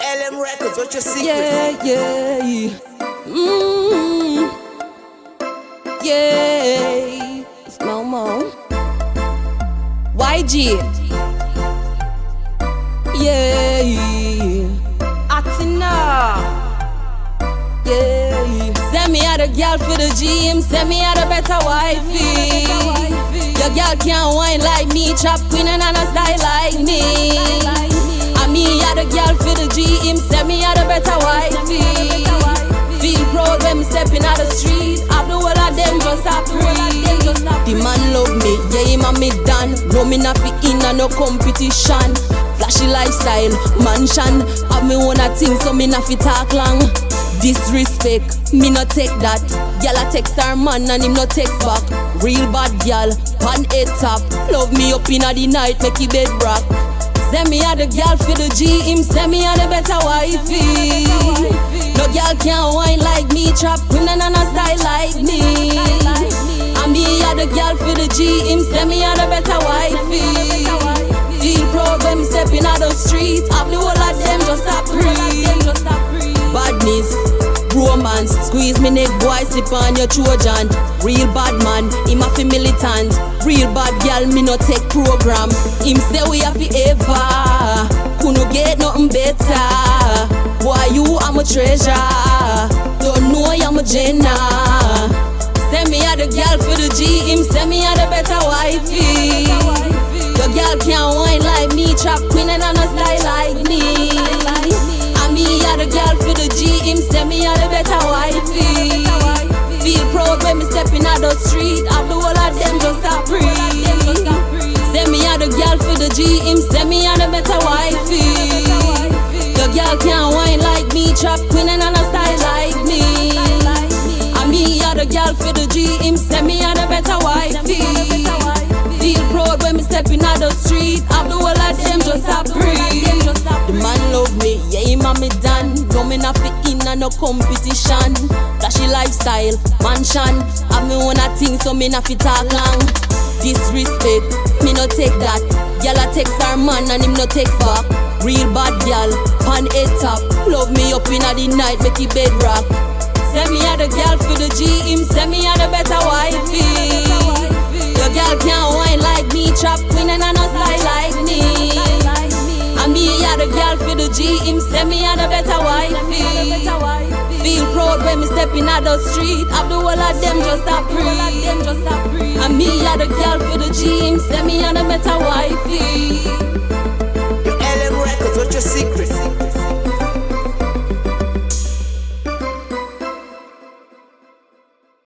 LM Records, what's your secret? Yeah. Yeah. It's Momo. YG. Yeah. Atina. Yeah. Send me out a girl for the gym. Send me out a better wifey. Your girl can't whine like me. Trap queen and a style like me. Me had a girl for the gym, send me out a better wifey. Feel proud when me stepping out the street. Have the whole of them just a breathe. The man love me, yeah him and me done. No me not fit in a no competition. Flashy lifestyle, mansion. Have me own a thing so me not fit talk long. Disrespect, me no take that. Girl a text her man and him no text back. Real bad girl, pan head top. Love me up in the night, make it bed rock. Send me out the girl for the gym, send me out a better wifey. No girl can't whine like me, trap queen and a style like me. And me out the girl for the gym, send me out a better wifey. Feel proud when me stepping out the street, have the whole of them just a breathe. Badness, romance, squeeze me neck boy, slip on your Trojan. Real bad man, him a fi militant. Real bad girl, me no take program. Him say we have fi ever, couldn't get nothing better. Boy, you are my treasure, don't know I'm a Jenna. Send me out the girl for the gym, send me out a better wifey. Your girl can't whine like me, trap queen and a style like me. And me out the girl for the gym, send me out a better wifey. Feel proud when me stepping out the street, have the whole of them just a breathe. Send me out the girl for the gym, send me out a better wifey. Your girl can't whine like me, trap queen and a style like me. And me out the girl for the gym, send me out a better wifey. Feel proud when me stepping out the street, have the whole of them just a breathe. The man love me, yeah him and me done. No me not fit in a no competition. Flashy lifestyle, mansion. Have me own a thing so me not fit talk long. Disrespect, me no take that. Girl a text her man and him no text back. Real bad girl, pan head top. Love me up in the night, make it bed rock. Send me out the girl for the gym, send me out a better wifey. Your girl can't whine like me, trap queen and a style like me. And me out the girl for the gym, send me out a better wifey. Feel proud when me stepping out the street, have the whole of them just a breathe. And me out the girl for the gym, send me out a better wifey. LM Records, what's your secret?